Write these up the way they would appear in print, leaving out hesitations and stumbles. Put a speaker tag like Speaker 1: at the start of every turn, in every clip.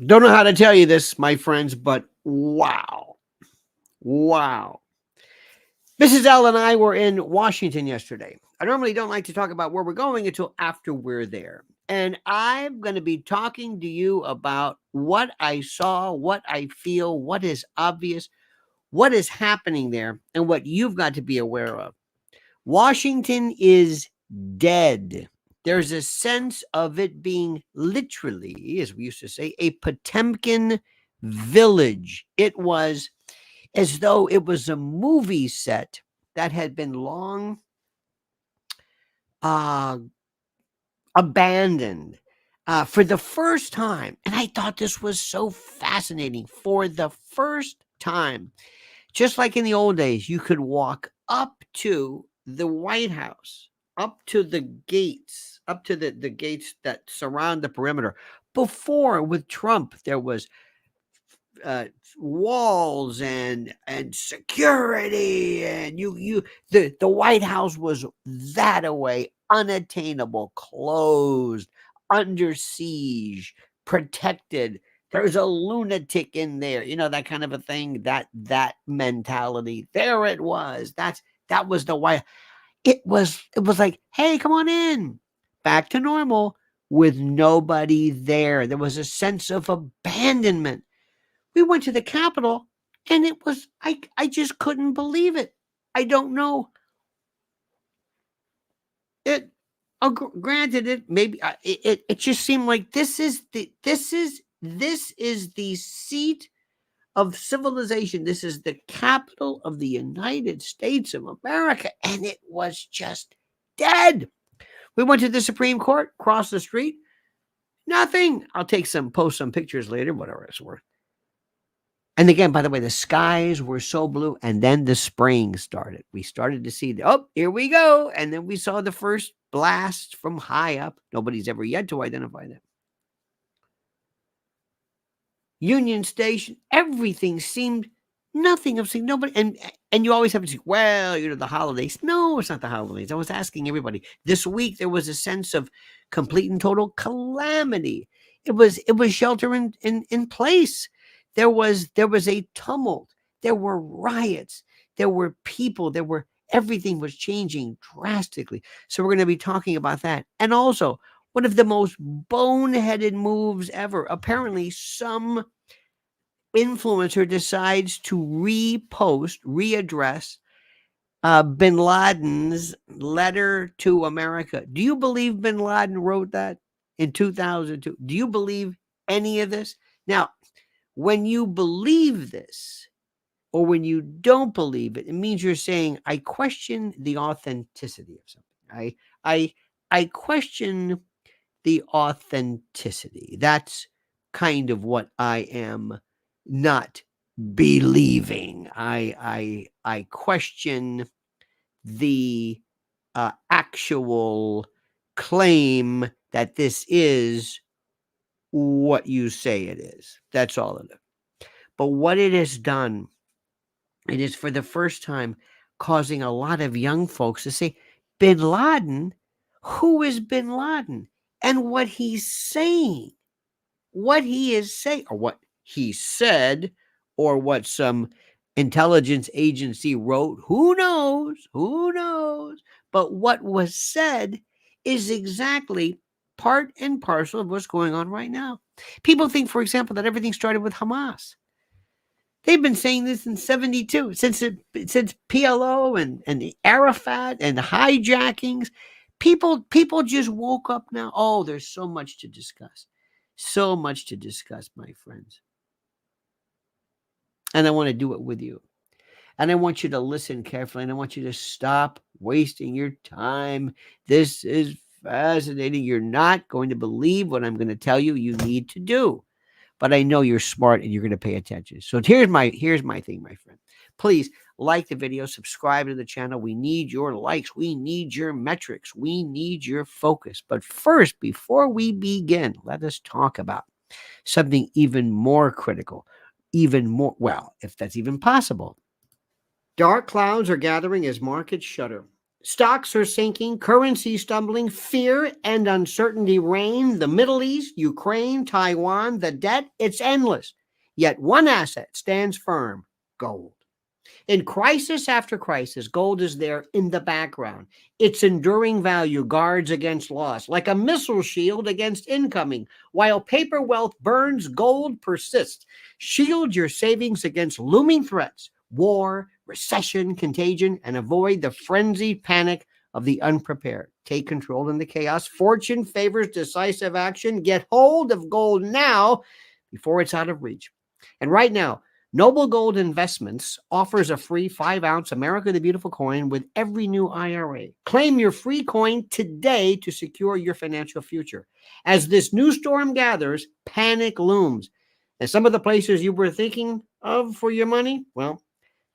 Speaker 1: Don't know how to tell you this, my friends, but wow. Wow. Mrs. L and I were in Washington yesterday. I normally don't like to talk about where we're going until after we're there. And I'm going to be talking to you about what I saw, what I feel, what is obvious, what is happening there, and what you've got to be aware of. Washington is dead. There's a sense of it being literally, as we used to say, a Potemkin village. It was as though it was a movie set that had been long uh, abandoned for the first time. And I thought this was so fascinating. For the first time, just like in the old days, you could walk up to the White House, up to the gates, up to the gates that surround the perimeter. Before, with Trump, there was uh, walls and security, and the White House was that away, unattainable, closed, under siege, protected. There's a lunatic in there, that kind of a thing. That mentality. There it was. That was the White. It was like, hey, come on in, back to normal, with nobody there. There was a sense of abandonment. We went to the Capitol, and it was I just couldn't believe it. I don't know. It granted, it maybe it just seemed like this is the seat of civilization. This is the capital of the United States of America, and it was just dead. We went to the Supreme Court, across the street. Nothing. I'll post some pictures later, whatever it's worth. And again, by the way, the skies were so blue, and then the spraying started. We started to see, here we go. And then we saw the first blast from high up. Nobody's ever yet to identify that. Union Station, everything seemed nothing. I've seen nobody. And you always have to say, well, the holidays. No, it's not the holidays. I was asking everybody. This week, there was a sense of complete and total calamity. It was shelter in place. There was a tumult. There were riots. There were people. Everything was changing drastically. So we're going to be talking about that. And also, one of the most boneheaded moves ever. Apparently, some influencer decides to readdress bin Laden's letter to America. Do you believe bin Laden wrote that in 2002? Do you believe any of this? Now, when you believe this, or when you don't believe it, it means you're saying, I question the authenticity of something. I question the authenticity. That's kind of what I am not believing. I question the actual claim that this is what you say it is. That's all it is. But what it has done, it is for the first time causing a lot of young folks to say, bin Laden, who is bin Laden? And what he's saying, what he is saying, or what he said, or what some intelligence agency wrote, who knows? Who knows? But what was said is exactly part and parcel of what's going on right now. People think, for example, that everything started with Hamas. They've been saying this in 72, since PLO and the Arafat and the hijackings. People just woke up now. Oh, there's so much to discuss. So much to discuss, my friends. And I want to do it with you. And I want you to listen carefully, and I want you to stop wasting your time. This is fascinating. You're not going to believe what I'm going to tell you need to do. But I know you're smart and you're going to pay attention. So here's my thing, my friend. Please like the video, subscribe to the channel. We need your likes. We need your metrics. We need your focus. But first, before we begin, let us talk about something even more critical, well, if that's even possible. Dark clouds are gathering as markets shudder. Stocks are sinking, currency stumbling, fear and uncertainty reign. The Middle East, Ukraine, Taiwan, the debt, it's endless. Yet one asset stands firm: gold. In crisis after crisis, gold is there in the background. Its enduring value guards against loss, like a missile shield against incoming. While paper wealth burns, gold persists. Shield your savings against looming threats: war, recession, contagion, and avoid the frenzied panic of the unprepared. Take control in the chaos. Fortune favors decisive action. Get hold of gold now before it's out of reach. And right now, Noble Gold Investments offers a free 5-ounce America the Beautiful coin with every new IRA. Claim your free coin today to secure your financial future. As this new storm gathers, panic looms. And some of the places you were thinking of for your money, well,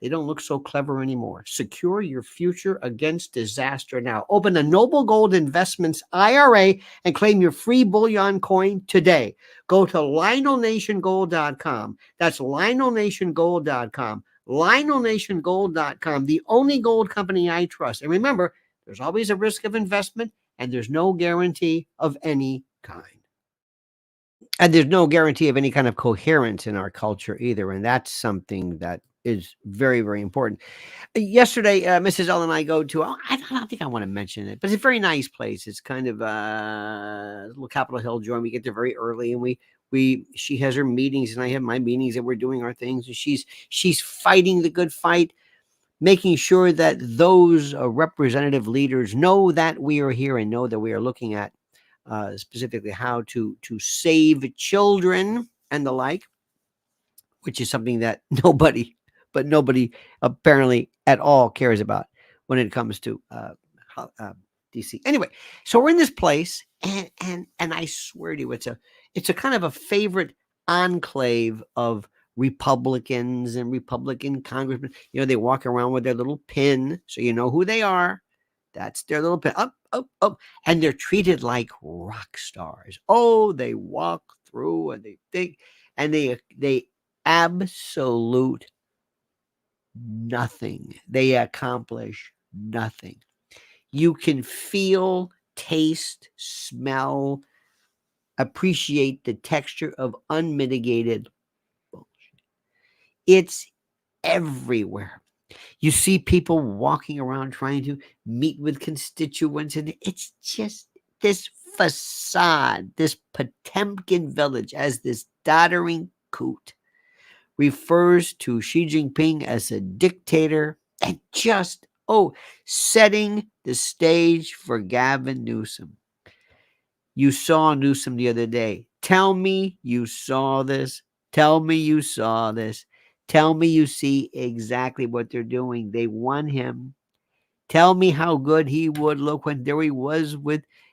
Speaker 1: they don't look so clever anymore. Secure your future against disaster now. Open a Noble Gold Investments IRA and claim your free bullion coin today. Go to LionelNationGold.com. That's LionelNationGold.com. LionelNationGold.com, the only gold company I trust. And remember, there's always a risk of investment, and there's no guarantee of any kind. And there's no guarantee of any kind of coherence in our culture either. And that's something that is very, very important. Yesterday, Mrs. L and I go to, I don't think I want to mention it, but it's a very nice place. It's kind of a little Capitol Hill joint. We get there very early, and she has her meetings, and I have my meetings, and we're doing our things. And she's fighting the good fight, making sure that those representative leaders know that we are here and know that we are looking at specifically how to save children and the like, which is something that nobody apparently at all cares about when it comes to DC. Anyway, so we're in this place, and I swear to you, it's a kind of a favorite enclave of Republicans and Republican congressmen. You know, they walk around with their little pin, so you know who they are. That's their little pin. Up, up, up. And they're treated like rock stars. Oh, they walk through and they think, and they absolute nothing. They accomplish nothing. You can feel, taste, smell, appreciate the texture of unmitigated bullshit. It's everywhere. You see people walking around trying to meet with constituents, and it's just this facade, this Potemkin village as this doddering coot refers to Xi Jinping as a dictator and just, setting the stage for Gavin Newsom. You saw Newsom the other day. Tell me you saw this. Tell me you saw this. Tell me you see exactly what they're doing. They won him. Tell me how good he would look when there he was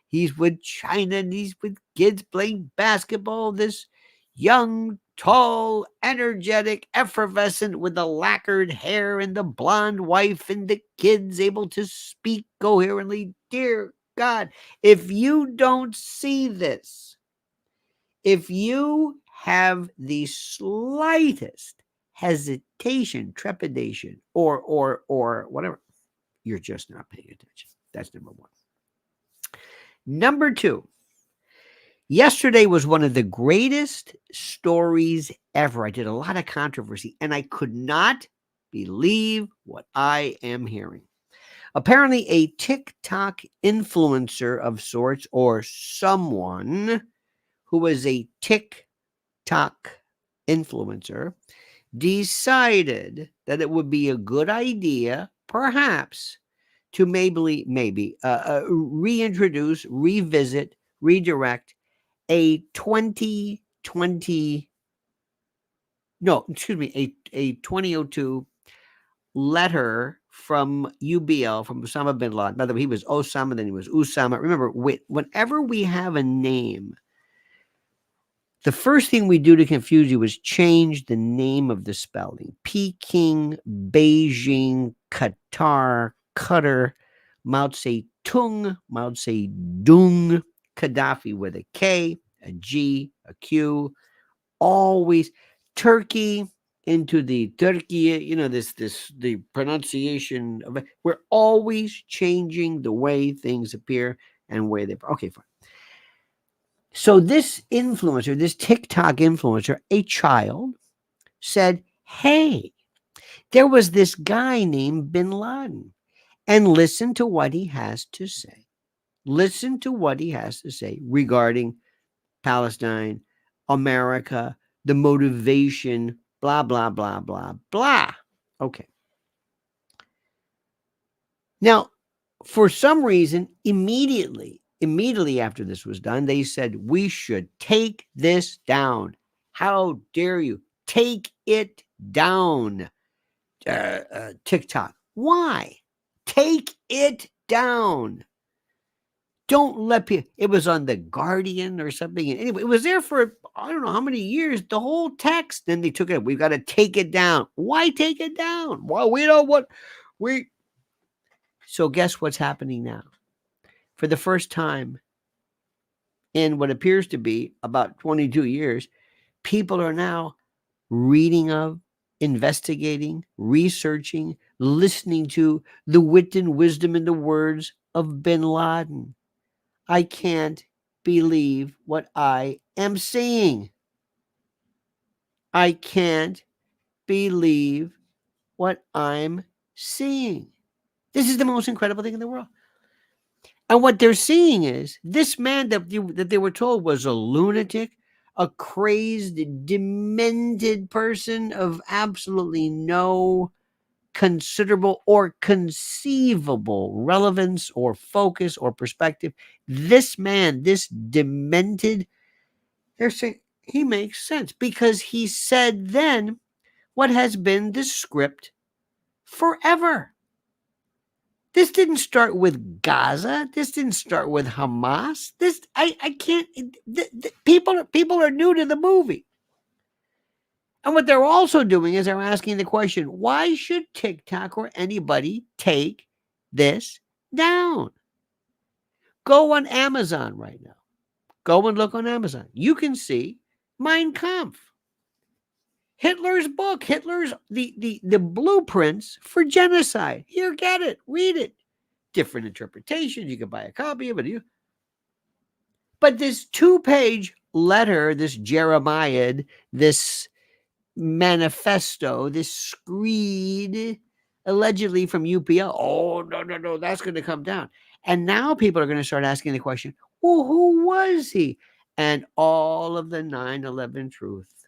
Speaker 1: he's with China and he's with kids playing basketball. This young, tall, energetic, effervescent with the lacquered hair and the blonde wife and the kids able to speak coherently. Dear God, if you don't see this, if you have the slightest hesitation, trepidation, or whatever, you're just not paying attention. That's number one. Number two, yesterday was one of the greatest stories ever. I did a lot of controversy, and I could not believe what I am hearing. Apparently, a TikTok influencer of sorts, or someone who was a TikTok influencer, decided that it would be a good idea, perhaps, to maybe reintroduce, revisit, redirect a 2002 letter from UBL, from Osama bin Laden. By the way, he was Osama, then he was Usama. Remember, whenever we have a name, the first thing we do to confuse you is change the name of the spelling. Peking, Beijing, Qatar, Qatar, Mao Zedong, Mao Zedong, Gaddafi with a K, a G, a Q, always Turkey, into the Turkey, the pronunciation of it. We're always changing the way things appear and way they. Okay, fine. So this influencer, this TikTok influencer, a child, said, "Hey, there was this guy named Bin Laden, and listen to what he has to say. Listen to what he has to say regarding Palestine, America, the motivation, blah, blah, blah, blah, blah." Okay. Now, for some reason, immediately after this was done, they said, "We should take this down. How dare you? Take it down, TikTok. Why? Take it down. Don't let people." It was on the Guardian or something. And anyway, it was there for I don't know how many years. The whole text. Then they took it. We've got to take it down. Why take it down? Well, we know what we. So guess what's happening now? For the first time in what appears to be about 22 years, people are now reading of, investigating, researching, listening to the wit and wisdom and the words of Bin Laden. I can't believe what I am seeing. I can't believe what I'm seeing. This is the most incredible thing in the world. And what they're seeing is this man that they were told was a lunatic, a crazed, demented person of absolutely no considerable or conceivable relevance or focus or perspective. This man, this demented, they're saying he makes sense because he said then what has been the script forever. This didn't start with Gaza. This didn't start with Hamas. This I can't. People are new to the movie, and what they're also doing is they're asking the question: why should TikTok or anybody take this down? Go on Amazon right now. Go and look on Amazon. You can see Mein Kampf, Hitler's book, Hitler's the blueprints for genocide. Here, get it, read it. Different interpretations. You can buy a copy of it. But this 2-page letter, this Jeremiah, this manifesto, this screed, allegedly from UPL. Oh, no, that's going to come down. And now people are going to start asking the question, well, who was he? And all of the 9/11 truth,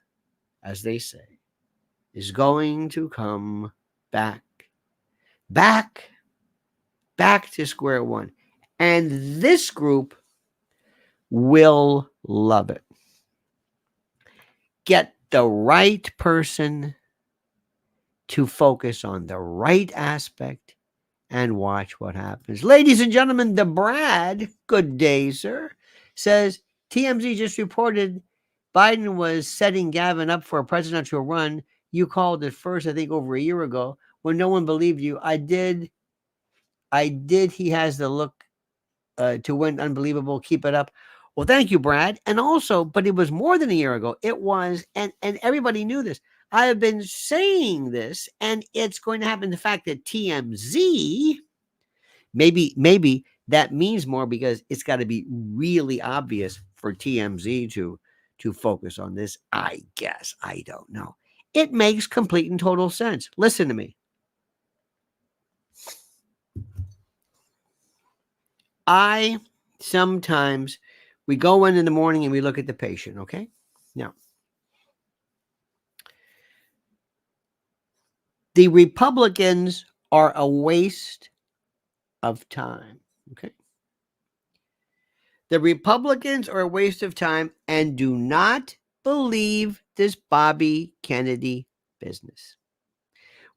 Speaker 1: as they say, is going to come back to square one. And this group will love it. Get the right person to focus on the right aspect and watch what happens. Ladies and gentlemen, the Brad, good day, sir, says TMZ just reported Biden was setting Gavin up for a presidential run. You called it first, I think, over a year ago when no one believed you. I did. He has the look to win. Unbelievable. Keep it up. Well, thank you, Brad. And also, but it was more than a year ago. It was, and everybody knew this. I have been saying this, and it's going to happen. The fact that TMZ, maybe that means more because it's got to be really obvious for TMZ to focus on this. I guess. I don't know. It makes complete and total sense. Listen to me. Sometimes we go in the morning and we look at the patient, okay? Now, the Republicans are a waste of time, okay? The Republicans are a waste of time and do not believe this Bobby Kennedy business.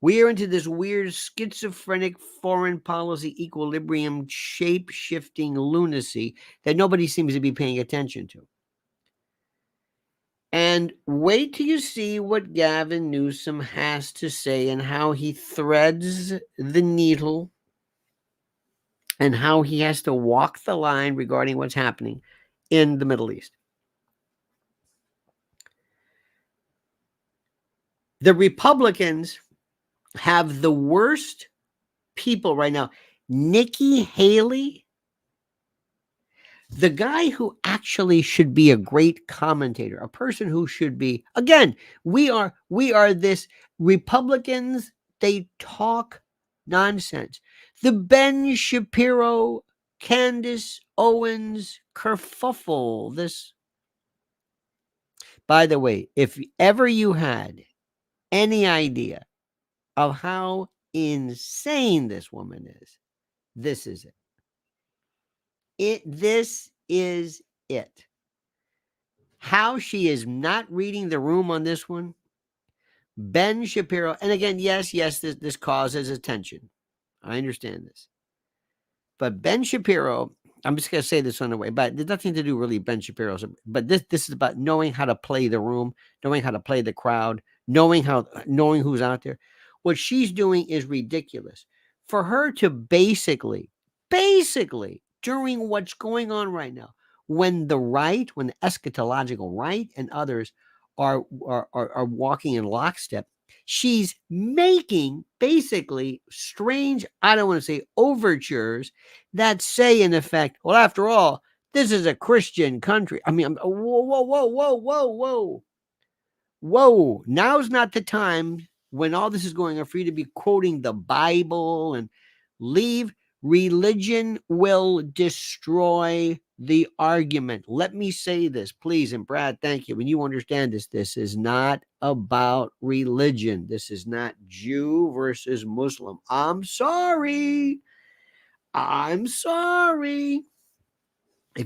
Speaker 1: We are into this weird schizophrenic foreign policy equilibrium shape-shifting lunacy that nobody seems to be paying attention to. And wait till you see what Gavin Newsom has to say and how he threads the needle and how he has to walk the line regarding what's happening in the Middle East. The Republicans have the worst people right now. Nikki Haley, the guy who actually should be a great commentator, a person who should be, again, we are this Republicans, they talk nonsense. The Ben Shapiro, Candace Owens kerfuffle, this. By the way, if ever you had any idea of how insane this woman is, this is it. This is it. How she is not reading the room on this one. Ben Shapiro, and again, yes, this causes attention. I understand this. But Ben Shapiro, I'm just going to say this on the way, but there's nothing to do really Ben Shapiro. But this is about knowing how to play the room, knowing how to play the crowd, knowing who's out there. What she's doing is ridiculous. For her to basically, during what's going on right now, when the right, when the eschatological right and others are walking in lockstep, she's making basically strange, I don't want to say overtures that say in effect, well, after all, this is a Christian country. I mean, whoa. Now's not the time when all this is going on for you to be quoting the Bible and leave. Religion will destroy the argument. Let me say this, please. And Brad, thank you. When you understand this, this is not about religion. This is not Jew versus Muslim. I'm sorry. If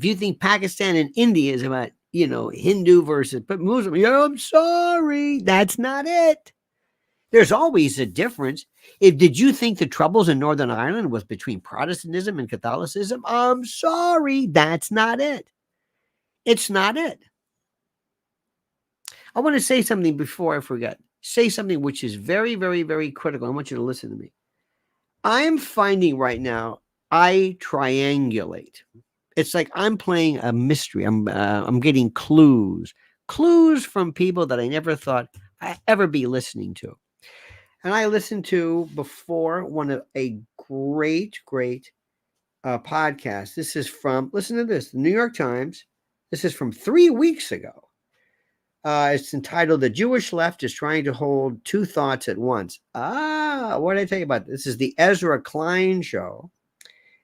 Speaker 1: you think Pakistan and India is about, Hindu versus Muslim, I'm sorry. That's not it. There's always a difference. Did you think the troubles in Northern Ireland was between Protestantism and Catholicism? I'm sorry. That's not it. It's not it. I want to say something before I forget. Say something which is very, very, very critical. I want you to listen to me. I'm finding right now, I triangulate. It's like I'm playing a mystery. I'm getting clues from people that I never thought I'd ever be listening to. And I listened to before a great podcast. This is from, listen to this, the New York Times. This is from 3 weeks ago. It's entitled "The Jewish Left is Trying to Hold Two Thoughts at Once." What did I tell you about? This is the Ezra Klein show.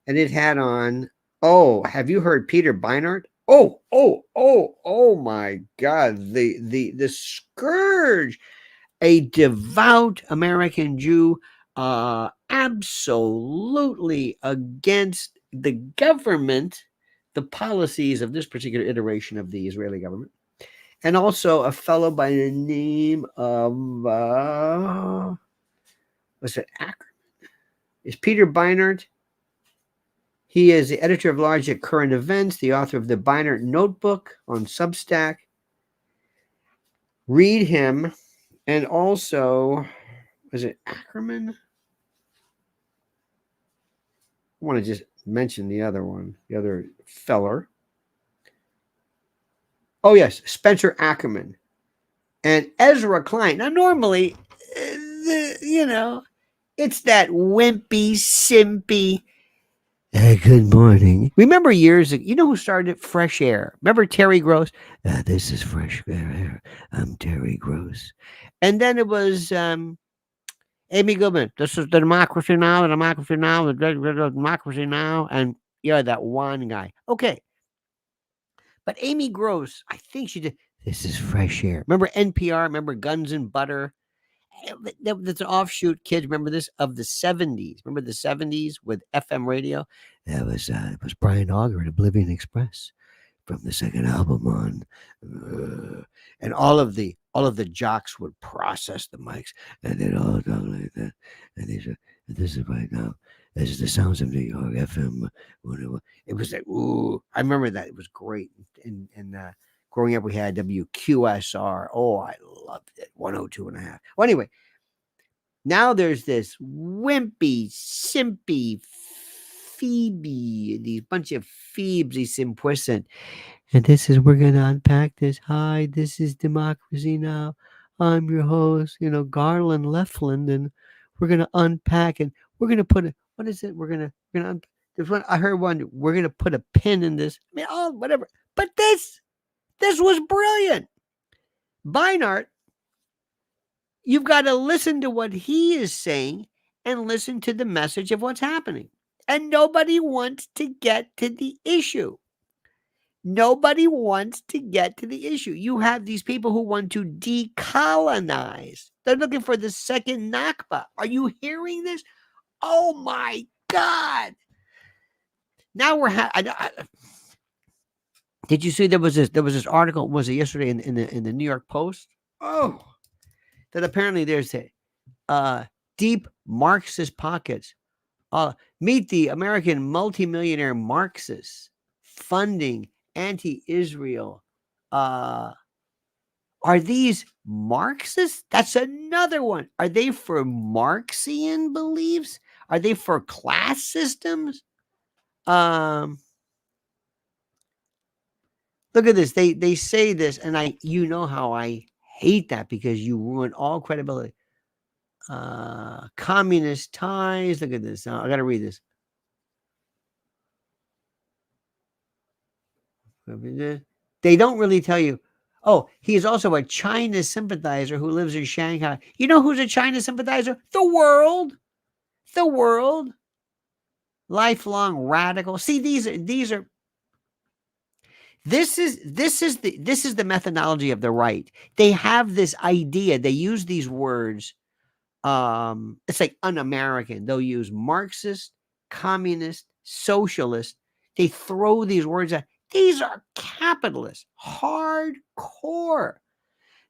Speaker 1: And it had on, have you heard Peter Beinart? Oh my God. The scourge. A devout American Jew, absolutely against the government, the policies of this particular iteration of the Israeli government. And also a fellow by the name of, what's it, Ackerman? Is Peter Beinart? He is the editor of large at Current Events, the author of the Beinart Notebook on Substack. Read him. And also, is it Ackerman? I want to just mention the other one, the other feller. Oh, yes, Spencer Ackerman and Ezra Klein. Now, normally, it's that wimpy, simpy, good morning. Remember years ago, you know who started it? Fresh Air. Remember Terry Gross? This is Fresh Air. I'm Terry Gross. And then it was Amy Goodman. This is the democracy now, the democracy now, the democracy now. And that one guy. Okay. But Amy Gross, I think she did. This is Fresh Air. Remember NPR? Remember Guns and Butter? That's an offshoot, kids. Remember this of the 70s. Remember the 70s with FM radio? That was it was Brian Auger at Oblivion Express from the second album on, and all of the jocks would process the mics, and they'd all talk like that. And they said, "This is right now. This is the sounds of New York FM." It was like, ooh, I remember that. It was great. And growing up, we had WQSR. Oh, I loved it. 102.5. Well, anyway, now there's this wimpy, simpy Phoebe, these bunch of Phoebes, these simplicent. And this is, we're going to unpack this. Hi, this is democracy now. I'm your host, Garland Lefland, and we're gonna unpack and we're gonna put a what is it? There's one I heard one. We're gonna put a pin in this. I mean, oh, whatever. But this was brilliant. Beinart, you've got to listen to what he is saying and listen to the message of what's happening. And nobody wants to get to the issue. Nobody wants to get to the issue. You have these people who want to decolonize. They're looking for the second Nakba. Are you hearing this? Oh my God! Now we're did you see there was this article? Was it yesterday in the New York Post? Oh, that apparently there's a deep Marxist pockets. Meet the American multimillionaire Marxists funding anti-Israel. Are these Marxists? That's another one. Are they for Marxian beliefs? Are they for class systems? Look at this. They say this, and you know how I hate that because you ruin all credibility. Communist ties. Look at this. I got to read this. They don't really tell you. Oh, he is also a China sympathizer who lives in Shanghai. You know who's a China sympathizer? The world. The world. Lifelong radical. See, these are this is the methodology of the right. They have this idea. They use these words. It's like un-American. They'll use Marxist, communist, socialist. They throw these words out. These are capitalists, hardcore.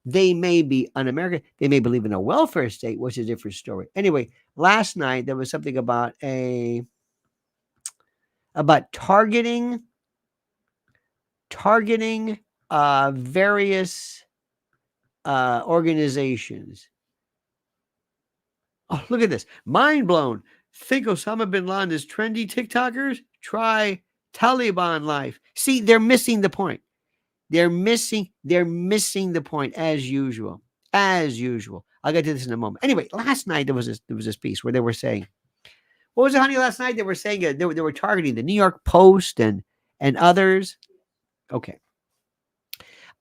Speaker 1: They may be un-American. They may believe in a welfare state, which is a different story. Anyway, last night there was something about targeting various organizations. Oh, look at this. Mind blown. Think Osama bin Laden is trendy TikTokers? Try Taliban life. See, they're missing the point. They're missing the point as usual. As usual. I'll get to this in a moment. Anyway, last night there was this piece where they were saying, what was it, honey? Last night they were saying they were targeting the New York Post and others. Okay.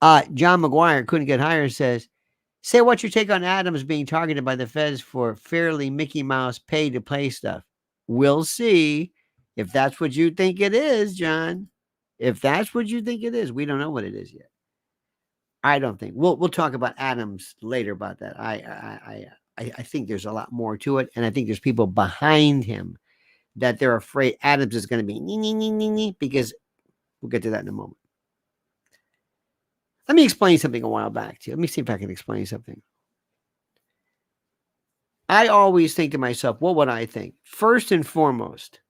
Speaker 1: John McGuire couldn't get higher says, say what's your take on Adams being targeted by the feds for fairly Mickey Mouse pay to play stuff? We'll see if that's what you think it is, John. If that's what you think it is, we don't know what it is yet. I don't think we'll talk about Adams later about that. I think there's a lot more to it, and I think there's people behind him that they're afraid Adams is going to be because we'll get to that in a moment. Let me explain something a while back to you. Let me see if I can explain something. I always think to myself, what would I think? First and foremost,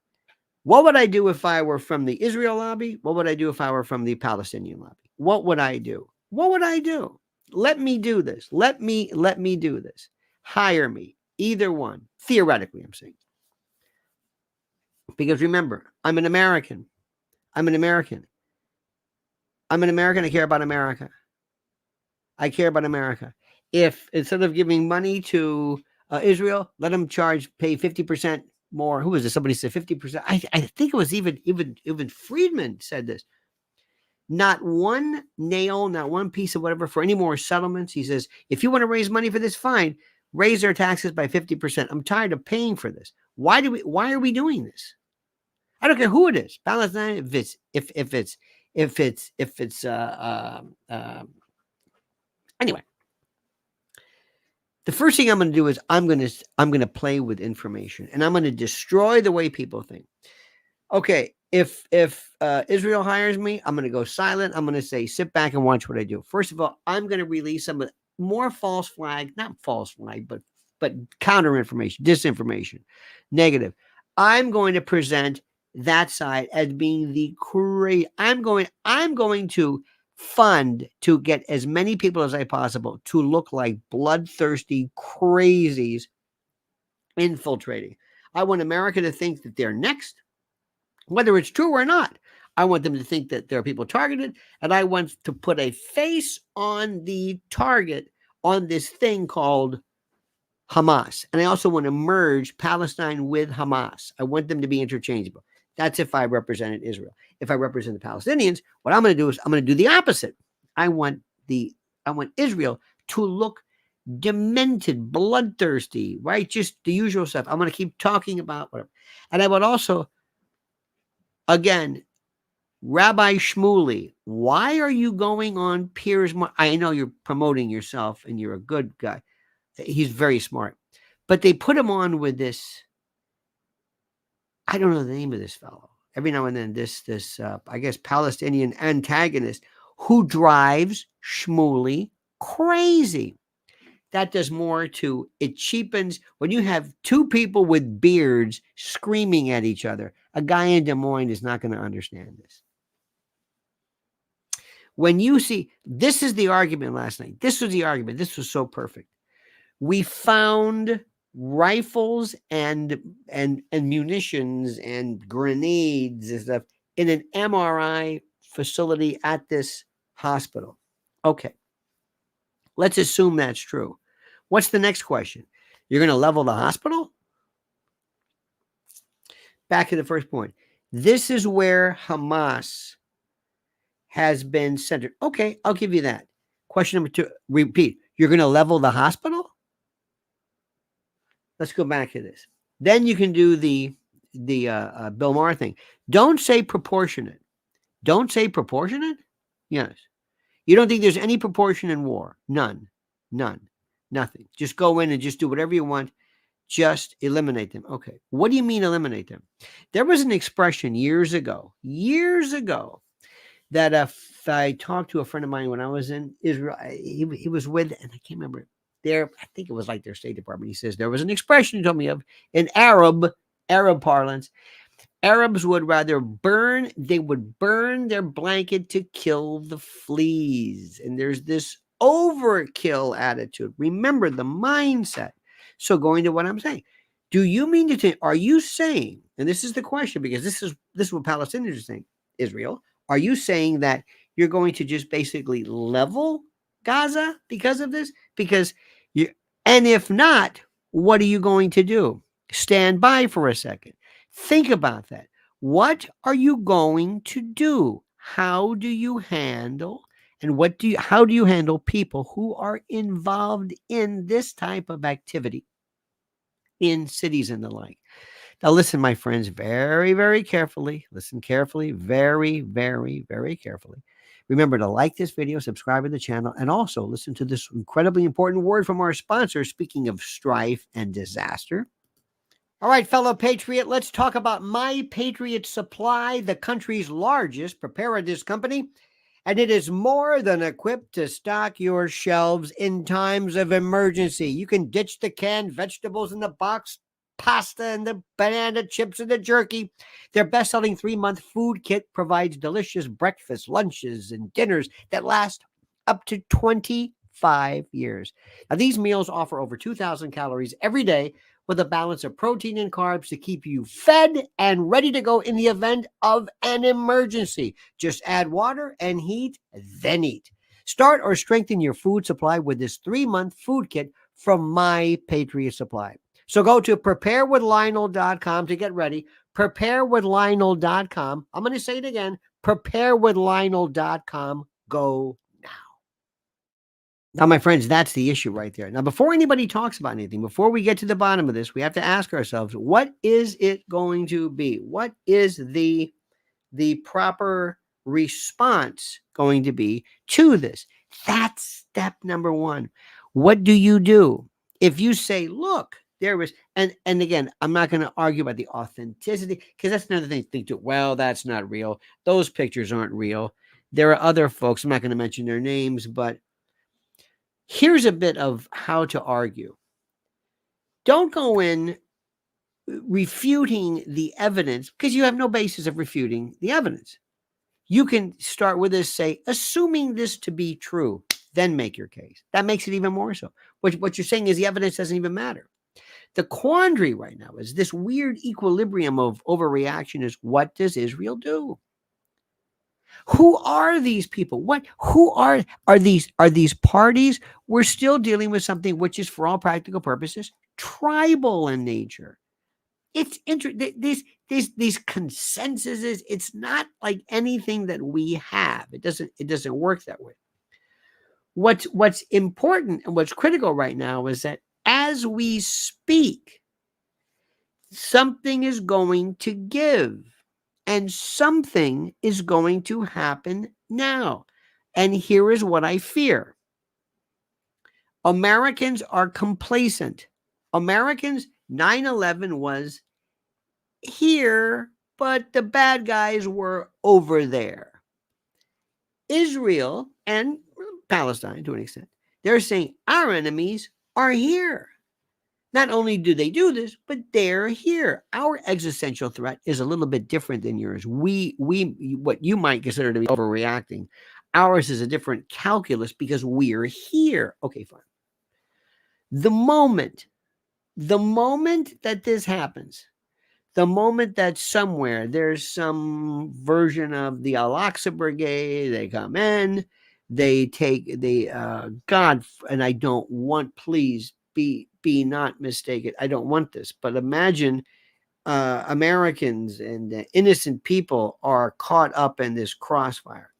Speaker 1: what would I do if I were from the Israel lobby? What would I do if I were from the Palestinian lobby? What would I do? What would I do? Let me do this. Let me do this. Hire me. Either one. Theoretically, I'm saying. Because remember, I'm an American. I'm an American. I care about America. I care about America. If instead of giving money to Israel, let them pay 50% more. Who was this? Somebody said 50%. I think it was even Friedman said this. Not one nail, not one piece of whatever for any more settlements. He says, if you want to raise money for this, fine. Raise their taxes by 50%. I'm tired of paying for this. Why are we doing this? I don't care who it is. Palestine, anyway. The first thing I'm going to do is I'm going to play with information, and I'm going to destroy the way people think. Okay, if Israel hires me, I'm going to go silent. I'm going to say, sit back and watch what I do. First of all, I'm going to release some more false flag, not false flag, but counter information, disinformation, negative. I'm going to present that side as being the crazy. I'm going to fund to get as many people as I possible to look like bloodthirsty crazies infiltrating. I want America to think that they're next, whether it's true or not. I want them to think that there are people targeted, and I want to put a face on the target on this thing called Hamas. And I also want to merge Palestine with Hamas. I want them to be interchangeable. That's if I represented Israel. If I represent the Palestinians, what I'm going to do is I'm going to do the opposite. I want Israel to look demented, bloodthirsty, right? Just the usual stuff. I'm going to keep talking about whatever. And I would also, again, Rabbi Shmuley, why are you going on Piers? I know you're promoting yourself and you're a good guy. He's very smart. But they put him on with this, I don't know the name of this fellow. Every now and then this I guess, Palestinian antagonist who drives Shmuley crazy. That does more to, it cheapens when you have two people with beards screaming at each other. A guy in Des Moines is not going to understand this. When you see, this is the argument last night. This was the argument. This was so perfect. We found rifles and munitions and grenades and stuff in an MRI facility at this hospital. Okay. Let's assume that's true. What's the next question? You're going to level the hospital? Back to the first point. This is where Hamas has been centered. Okay, I'll give you that. Question number 2. Repeat. You're going to level the hospital? Let's go back to this. Then you can do the Bill Maher thing. Don't say proportionate. Don't say proportionate? Yes. You don't think there's any proportion in war? None. Nothing. Just go in and just do whatever you want. Just eliminate them. Okay. What do you mean eliminate them? There was an expression years ago, that if I talked to a friend of mine when I was in Israel, he was with, and I can't remember there. I think it was like their State Department. He says there was an expression he told me of in Arab parlance. Arabs would rather burn their blanket to kill the fleas. And there's this overkill attitude. Remember the mindset. So going to what I'm saying, do you mean to say, are you saying, and this is the question, because this is what Palestinians are saying, Israel, are you saying that you're going to just basically level Gaza because of this? And if not, what are you going to do? Stand by for a second. Think about that. What are you going to do? How do you handle, and how do you handle people who are involved in this type of activity in cities and the like? Now, listen, my friends, very, very carefully. Listen carefully, very, very, very carefully. Remember to like this video, subscribe to the channel, and also listen to this incredibly important word from our sponsor, speaking of strife and disaster. All right, fellow patriot, let's talk about My Patriot Supply, the country's largest preparedness company. And it is more than equipped to stock your shelves in times of emergency. You can ditch the canned vegetables in the box, pasta and the banana chips and the jerky. Their best-selling 3-month food kit provides delicious breakfasts, lunches, and dinners that last up to 25 years. Now, these meals offer over 2,000 calories every day, with a balance of protein and carbs to keep you fed and ready to go in the event of an emergency. Just add water and heat, then eat. Start or strengthen your food supply with this 3-month food kit from My Patriot Supply. So go to preparewithlionel.com to get ready. Preparewithlionel.com. I'm going to say it again. Preparewithlionel.com. Go now. Now, my friends, that's the issue right there. Now, before anybody talks about anything, before we get to the bottom of this, we have to ask ourselves, what is it going to be? What is the proper response going to be to this? That's step number 1. What do you do? If you say, look, there was, and again, I'm not going to argue about the authenticity, because that's another thing to think too. Well, that's not real. Those pictures aren't real. There are other folks, I'm not going to mention their names, but here's a bit of how to argue. Don't go in refuting the evidence, because you have no basis of refuting the evidence. You can start with this, say, assuming this to be true, then make your case. That makes it even more so. What you're saying is the evidence doesn't even matter. The quandary right now is this weird equilibrium of overreaction is, what does Israel do? Who are these people? Who are these parties? We're still dealing with something which is, for all practical purposes, tribal in nature. It's these consensuses. It's not like anything that we have. It doesn't work that way. What's important and what's critical right now is that as we speak, something is going to give, and something is going to happen now. And here is what I fear. Americans are complacent. Americans, 9/11 was here, but the bad guys were over there. Israel and Palestine, to an extent, they're saying our enemies are here. Not only do they do this, but they're here. Our existential threat is a little bit different than yours. We what you might consider to be overreacting. Ours is a different calculus because we're here. Okay, fine. The moment that this happens, the moment that somewhere there's some version of the Al-Aqsa Brigade, they come in, they take God, and I don't want, please be not mistaken, I don't want this, but imagine Americans and innocent people are caught up in this crossfire.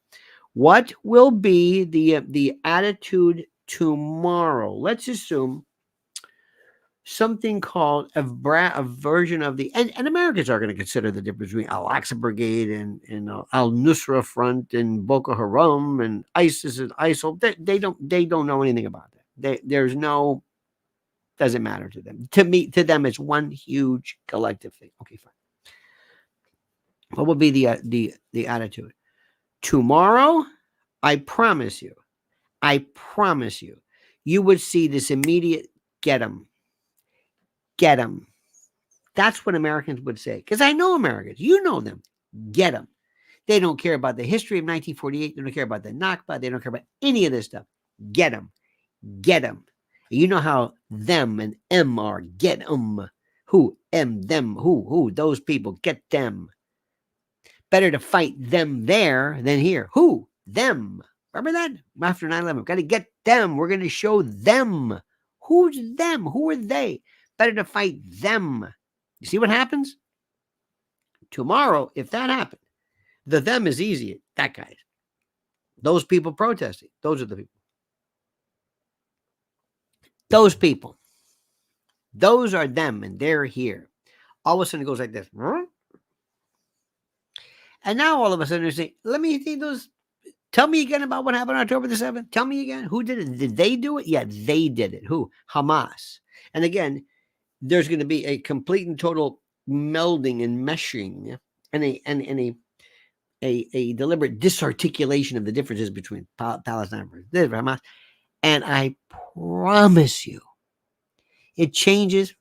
Speaker 1: What will be the attitude tomorrow? Let's assume something called a version of the, and Americans are going to consider the difference between Al-Aqsa Brigade and Al-Nusra Front and Boko Haram and ISIS and ISIL. They don't know anything about that. There's no, doesn't matter to them. To them, it's one huge collective thing. Okay, fine. What will be the attitude tomorrow? I promise you, you would see this immediate get them. Get them. That's what Americans would say. Because I know Americans. You know them. Get them. They don't care about the history of 1948. They don't care about the Nakba. They don't care about any of this stuff. Get them. Get them. You know how them and M are. Get them. Who? M, them. Who? Those people. Get them. Better to fight them there than here. Who? Them. Remember that? After 9/11. Got to get them. We're going to show them. Who's them? Who are they? Better to fight them. You see what happens? Tomorrow, if that happened, the them is easy. That guy. Those people protesting. Those are the people. Those people. Those are them, and they're here. All of a sudden it goes like this. And now all of a sudden they're saying, let me see those. Tell me again about what happened on October the 7th. Tell me again. Who did it? Did they do it? Yeah, they did it. Who? Hamas. And again, there's going to be a complete and total melding and meshing and a deliberate disarticulation of the differences between Palestine and Hamas. And I promise you, it changes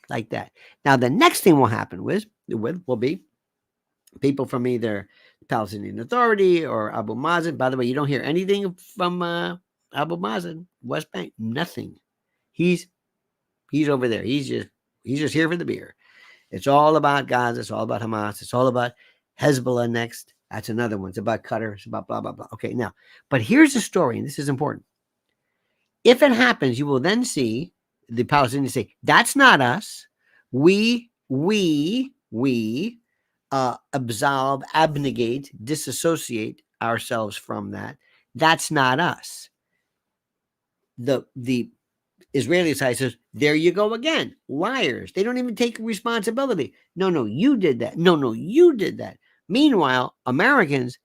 Speaker 1: like that. Now, the next thing will happen will be people from either Palestinian Authority or Abu Mazen. By the way, you don't hear anything from Abu Mazen, West Bank. Nothing. He's over there. He's just here for the beer. It's all about Gaza. It's all about Hamas. It's all about Hezbollah next. That's another one. It's about Qatar. It's about blah, blah, blah. Okay, now, but here's the story, and this is important. If it happens, you will then see the Palestinians say, that's not us. We absolve, abnegate, disassociate ourselves from that. That's not us. The Israeli side says, there you go again. Liars. They don't even take responsibility. No, you did that. No, you did that. Meanwhile, Americans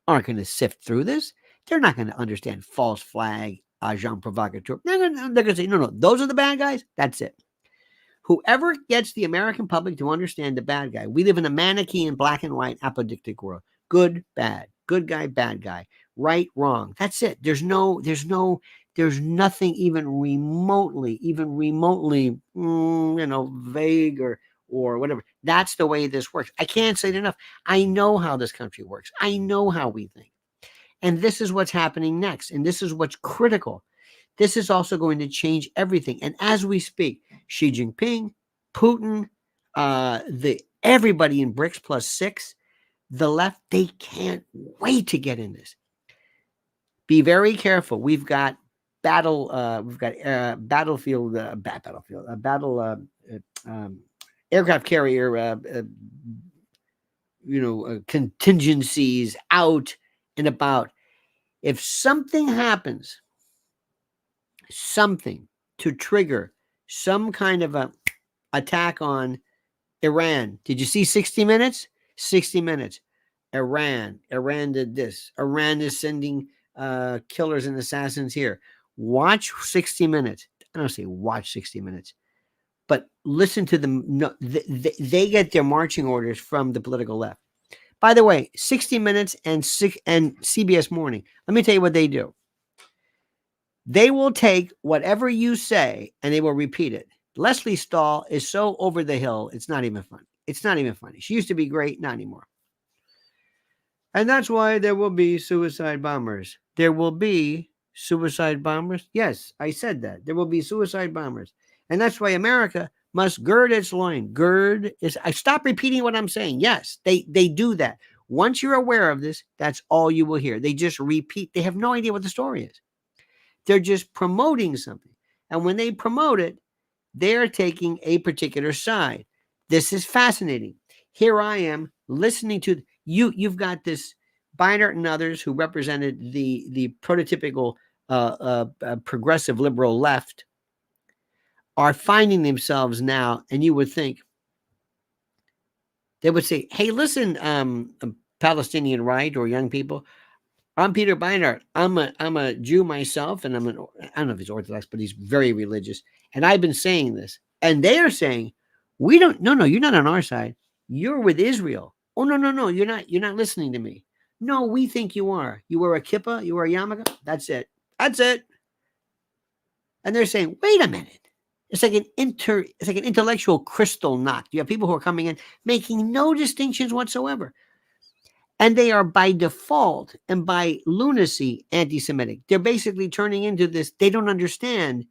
Speaker 1: aren't going to sift through this. They're not going to understand false flag, agent provocateur. No. They're going to say, no, those are the bad guys. That's it. Whoever gets the American public to understand the bad guy, we live in a Manichaean black and white apodictic world. Good, bad, good guy, bad guy, right, wrong. That's it. There's nothing even remotely, vague or whatever. That's the way this works. I can't say it enough. I know how this country works. I know how we think. And this is what's happening next. And this is what's critical. This is also going to change everything. And as we speak, Xi Jinping, Putin, everybody in BRICS +6, The left, they can't wait to get in this. Be very careful. We've got battlefield, aircraft carrier, contingencies out and about. If something happens, something to trigger some kind of a attack on Iran. Did you see 60 Minutes? 60 Minutes. Iran did this. Iran is sending killers and assassins here. Watch 60 Minutes. I don't say watch 60 Minutes, but listen to them. No, they get their marching orders from the political left. By the way, 60 Minutes and CBS Morning, let me tell you what they do. They will take whatever you say and they will repeat it. Leslie Stahl is so over the hill, it's not even funny. It's not even funny. She used to be great, not anymore. And that's why there will be suicide bombers. There will be suicide bombers. Yes, I said that. There will be suicide bombers. And that's why America must gird its loin. I stop repeating what I'm saying. Yes, they do that. Once you're aware of this, that's all you will hear. They just repeat. They have no idea what the story is. They're just promoting something. And when they promote it, they're taking a particular side. This is fascinating. Here I am listening to you. You've got this Beinart and others who represented the prototypical progressive liberal left are finding themselves now, and you would think they would say, hey, listen, Palestinian right or young people, I'm Peter Beinart. I'm a Jew myself, and I don't know if he's Orthodox, but he's very religious. And I've been saying this, and they are saying, no, you're not on our side. You're with Israel. Oh, no, you're not. You're not listening to me. No, we think you are. You wear a kippah, you wear a yarmulke. That's it. And they're saying, wait a minute. It's like an intellectual crystal knot. You have people who are coming in making no distinctions whatsoever. And they are by default and by lunacy anti-Semitic. They're basically turning into this. They don't understand.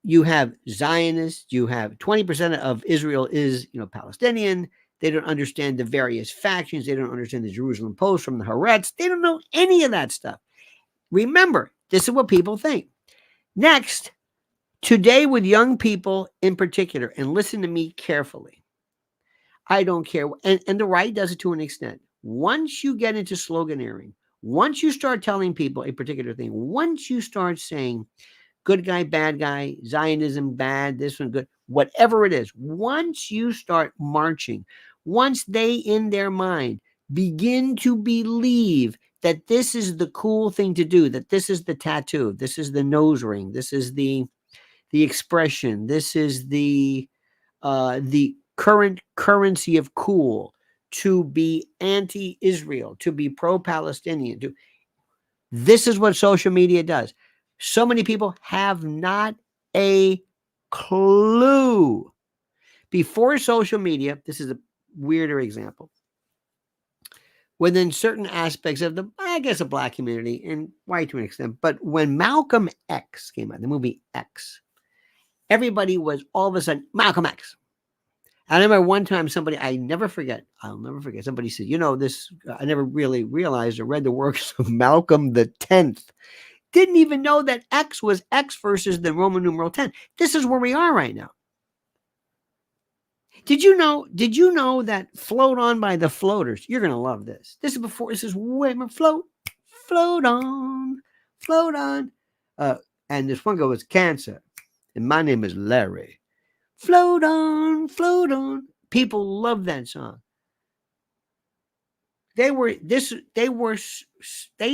Speaker 1: You have Zionists. You have 20% of Israel is, Palestinian. They don't understand the various factions. They don't understand the Jerusalem Post from the Haaretz. They don't know any of that stuff. Remember, this is what people think. Next, today with young people in particular, and listen to me carefully. I don't care. And the right does it to an extent. Once you get into sloganeering, once you start telling people a particular thing, once you start saying good guy, bad guy, Zionism, bad, this one good, whatever it is, once you start marching, once they in their mind begin to believe that this is the cool thing to do, that this is the tattoo, this is the nose ring, this is the expression, this is the current currency of cool, to be anti-Israel, to be pro-Palestinian. This is what social media does. So many people have not a clue. Before social media, this is a weirder example. Within certain aspects of the black community, and white to an extent, but when Malcolm X came out, the movie X, everybody was all of a sudden Malcolm X. I remember one time I'll never forget, somebody said, this, I never really realized or read the works of Malcolm the 10th. Didn't even know that X was X versus the Roman numeral 10. This is where we are right now. Did you know that Float On by the Floaters? You're going to love this. This is way more float on. And this one goes, cancer. And my name is Larry. Float on, float on. People love that song. They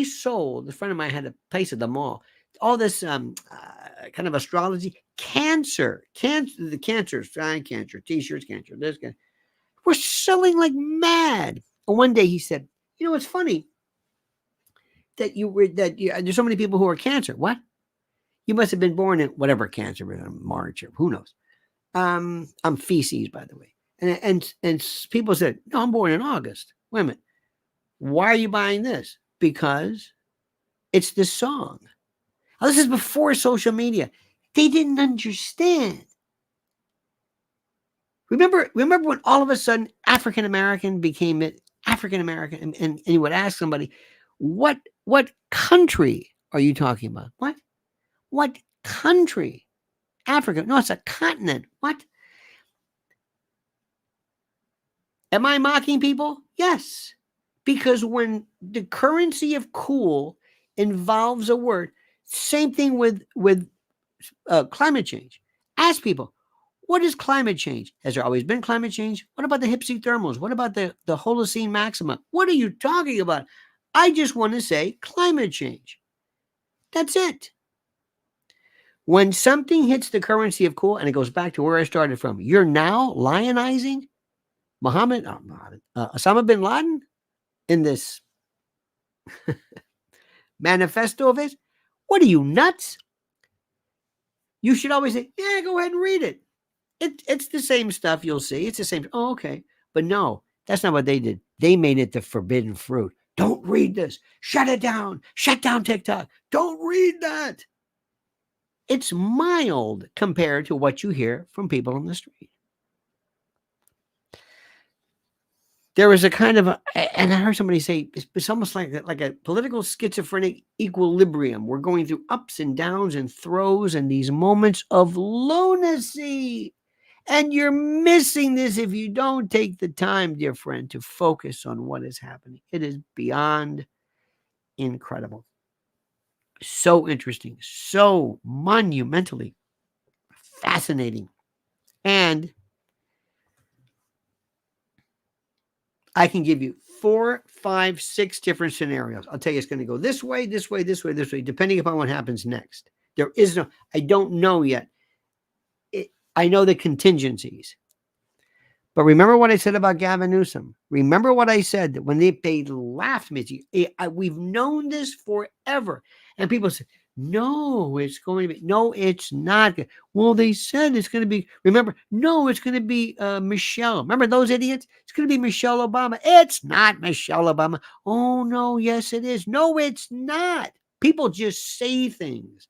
Speaker 1: sold, a friend of mine had a place at the mall, all this kind of astrology, cancer, the cancer, sign cancer, t-shirts, cancer, this guy. We're selling like mad. And one day he said, it's funny that there's so many people who are cancer. What? You must have been born in whatever cancer, in March or who knows. I'm feces, by the way. And people said, no, I'm born in August. Wait a minute. Why are you buying this? Because it's this song. Now, this is before social media. They didn't understand. Remember when all of a sudden African American became it? African American, and you would ask somebody, what country are you talking about? What country? Africa? No, it's a continent. What? Am I mocking people? Yes. Because when the currency of cool involves a word, same thing with climate change. Ask people, what is climate change? Has there always been climate change? What about the Hypsy thermals? What about the Holocene maxima? What are you talking about? I just want to say climate change. That's it. When something hits the currency of cool, and it goes back to where I started from, you're now lionizing Osama bin Laden in this manifesto of his. What are you, nuts? You should always say, yeah, go ahead and read it. It's the same stuff you'll see. It's the same. Oh, okay. But no, that's not what they did. They made it the forbidden fruit. Don't read this. Shut it down. Shut down TikTok. Don't read that. It's mild compared to what you hear from people on the street. There was a kind of, and I heard somebody say, it's almost like a political schizophrenic equilibrium. We're going through ups and downs and throws and these moments of lunacy. And you're missing this if you don't take the time, dear friend, to focus on what is happening. It is beyond incredible. So interesting, so monumentally fascinating. And I can give you 4, 5, 6 different scenarios. I'll tell you it's going to go this way, this way, this way, this way, depending upon what happens next. There is no, I don't know yet. I know the contingencies. But remember what I said about Gavin Newsom. Remember what I said, that when they laughed me. We've known this forever. And people said, no, it's going to be. No, it's not. Well, they said it's going to be. Remember, no, it's going to be Michelle. Remember those idiots? It's going to be Michelle Obama. It's not Michelle Obama. Oh, no, yes, it is. No, it's not. People just say things.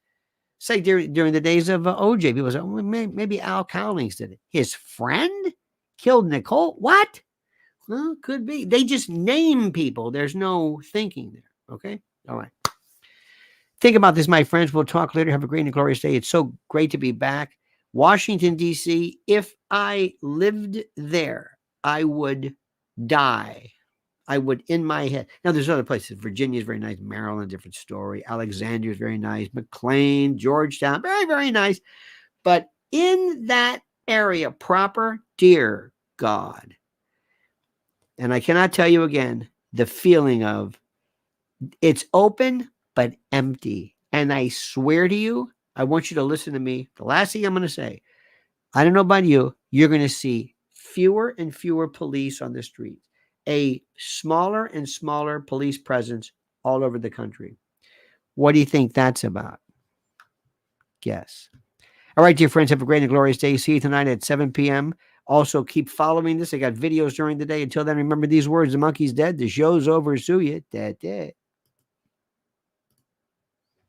Speaker 1: It's like during the days of OJ, people say, well, maybe Al Cowlings did it. His friend killed Nicole? What? Well, could be. They just name people. There's no thinking there. Okay? All right. Think about this, my friends. We'll talk later. Have a great and glorious day. It's so great to be back. Washington, D.C., if I lived there, I would die. I would in my head. Now, there's other places. Virginia is very nice. Maryland, different story. Alexandria is very nice. McLean, Georgetown, very, very nice. But in that area proper, dear God, and I cannot tell you again, the feeling of it's open but empty. And I swear to you, I want you to listen to me. The last thing I'm going to say, I don't know about you, you're going to see fewer and fewer police on the streets. A smaller and smaller police presence all over the country. What do you think that's about? Guess. All right, dear friends, have a great and glorious day. See you tonight at 7 p.m. Also, keep following this. I got videos during the day. Until then, remember these words. The monkey's dead. The show's over. Sue you. Dead.